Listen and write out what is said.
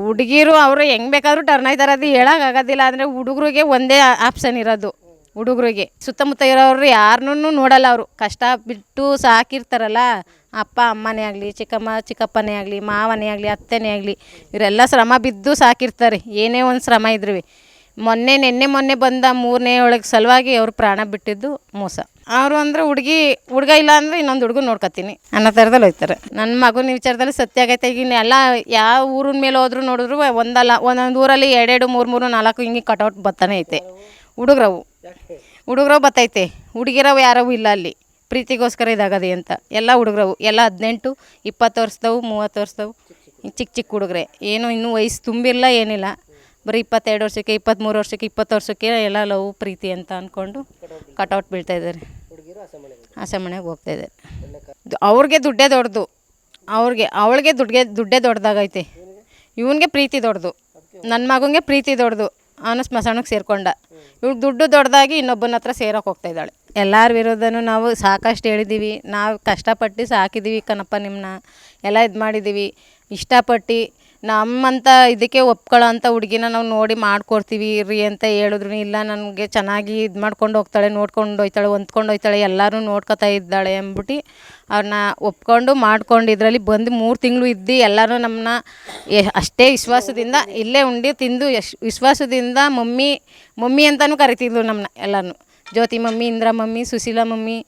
ಹುಡುಗಿರು ಅವರು ಹೆಂಗೆ ಬೇಕಾದ್ರೂ ಟರ್ನ್ ಆಯ್ತಾರೆ, ಅದು ಹೇಳೋಕ್ಕಾಗೋದಿಲ್ಲ. ಅಂದರೆ ಹುಡುಗರಿಗೆ ಒಂದೇ ಆಪ್ಷನ್ ಇರೋದು. ಹುಡುಗರಿಗೆ ಸುತ್ತಮುತ್ತ ಇರೋರು ಯಾರನ್ನೂ ನೋಡಲ್ಲ. ಅವರು ಕಷ್ಟ ಬಿಟ್ಟು ಸಾಕಿರ್ತಾರಲ್ಲ, ಅಪ್ಪ ಅಮ್ಮನೇ ಆಗಲಿ, ಚಿಕ್ಕಮ್ಮ ಚಿಕ್ಕಪ್ಪನೇ ಆಗಲಿ, ಮಾವನೇ ಆಗಲಿ, ಅತ್ತೆನೇ ಆಗಲಿ, ಇವರೆಲ್ಲ ಶ್ರಮ ಬಿದ್ದು ಸಾಕಿರ್ತಾರೆ. ಏನೇ ಒಂದು ಶ್ರಮ ಇದ್ರೂ ಮೊನ್ನೆ ಬಂದ 3ನೇ ಒಳಗೆ ಸಲುವಾಗಿ ಅವ್ರು ಪ್ರಾಣ ಬಿಟ್ಟಿದ್ದು ಮೋಸ. ಅವರು ಅಂದರೆ ಹುಡುಗ ಇಲ್ಲ ಅಂದರೆ ಇನ್ನೊಂದು ಹುಡುಗ ನೋಡ್ಕೊತೀನಿ ಅನ್ನೋ ಥರದಲ್ಲಿ ಹೋಗ್ತಾರೆ. ನನ್ನ ಮಗನ ವಿಚಾರದಲ್ಲಿ ಸತ್ಯ ಆಗೈತೆ. ಈಗ ಎಲ್ಲ ಯಾವ ಊರಿನ ಮೇಲೆ ಹೋದ್ರು ನೋಡಿದ್ರು ಒಂದೊಂದು ಊರಲ್ಲಿ 2 3 4 ಹಿಂಗೆ ಕಟೌಟ್ ಬರ್ತಾನೆ ಐತೆ. ಹುಡುಗರವು ಬತ್ತೈತೆ, ಹುಡುಗಿರವು ಯಾರವು ಇಲ್ಲ ಅಲ್ಲಿ. ಪ್ರೀತಿಗೋಸ್ಕರ ಇದಾಗದೆ ಅಂತ ಎಲ್ಲ ಹುಡುಗರವು ಎಲ್ಲ 18 20 ವರ್ಷದವು 30 ವರ್ಷದವು ಚಿಕ್ಕ ಹುಡುಗರೆ. ಏನು ಇನ್ನೂ ವಯಸ್ಸು ತುಂಬಿಲ್ಲ, ಏನಿಲ್ಲ. ಬರೀ 22 ವರ್ಷಕ್ಕೆ 23 ವರ್ಷಕ್ಕೆ 20 ವರ್ಷಕ್ಕೆ ಎಲ್ಲ ಲವ್ ಪ್ರೀತಿ ಅಂತ ಅಂದ್ಕೊಂಡು ಕಟೌಟ್ ಬೀಳ್ತಾಯಿದ್ದಾರೆ. ಆಸೆ ಮನೆಗೆ ಹೋಗ್ತಾಯಿದ್ದಾರೆ. ಅವ್ರಿಗೆ ದುಡ್ಡೇ ದೊಡ್ಡದು. ಅವಳಿಗೆ ದುಡ್ಡೇ ದೊಡ್ಡದಾಗೈತೆ. ಇವನಿಗೆ ಪ್ರೀತಿ ದೊಡ್ಡದು. ನನ್ನ ಮಗನಿಗೆ ಪ್ರೀತಿ ದೊಡ್ಡದು. ಅವನು ಸ್ಮಶಾನಕ್ಕೆ ಸೇರಿಕೊಂಡ. ಇವ್ಳು ದುಡ್ಡು ದೊಡ್ಡದಾಗಿ ಇನ್ನೊಬ್ಬನ ಹತ್ರ ಸೇರೋಕೆ ಹೋಗ್ತಾಯಿದ್ದಾಳೆ. ಎಲ್ಲರ ವಿರೋಧನೂ ನಾವು ಸಾಕಷ್ಟು ಹೇಳಿದ್ದೀವಿ. ನಾವು ಕಷ್ಟಪಟ್ಟು ಸಾಕಿದ್ದೀವಿ ಕಣಪ್ಪ, ನಿಮ್ಮನ್ನ ಎಲ್ಲ ಇದು ಮಾಡಿದ್ದೀವಿ. ಇಷ್ಟಪಟ್ಟು ನಮ್ಮಂಥ ಇದಕ್ಕೆ ಒಪ್ಕೊಳ್ಳೋ ಅಂಥ ಹುಡುಗಿನ ನಾವು ನೋಡಿ ಮಾಡ್ಕೊಡ್ತೀವಿ ರೀ ಅಂತ ಹೇಳಿದ್ರು ಇಲ್ಲ, ನನಗೆ ಚೆನ್ನಾಗಿ ಇದು ಮಾಡ್ಕೊಂಡು ಹೋಗ್ತಾಳೆ, ನೋಡ್ಕೊಂಡು ಹೋಗ್ತಾಳೆ, ಹೊಂದ್ಕೊಂಡು ಹೋಗ್ತಾಳೆ, ಎಲ್ಲರೂ ನೋಡ್ಕೊತಾ ಇದ್ದಾಳೆ ಅಂದ್ಬಿಟ್ಟು ಅವ್ರನ್ನ ಒಪ್ಕೊಂಡು ಮಾಡ್ಕೊಂಡು ಇದರಲ್ಲಿ ಬಂದು 3 ತಿಂಗಳು ಇದ್ದು ಎಲ್ಲರೂ ನಮ್ಮನ್ನ ಅಷ್ಟೇ ವಿಶ್ವಾಸದಿಂದ ಇಲ್ಲೇ ಉಂಡು ತಿಂದು ವಿಶ್ವಾಸದಿಂದ ಮಮ್ಮಿ ಅಂತಲೂ ಕರಿತಿದ್ಲು ನಮ್ಮನ್ನ. ಎಲ್ಲರೂ Jyoti mummy, Indra mummy, Sushila mummy,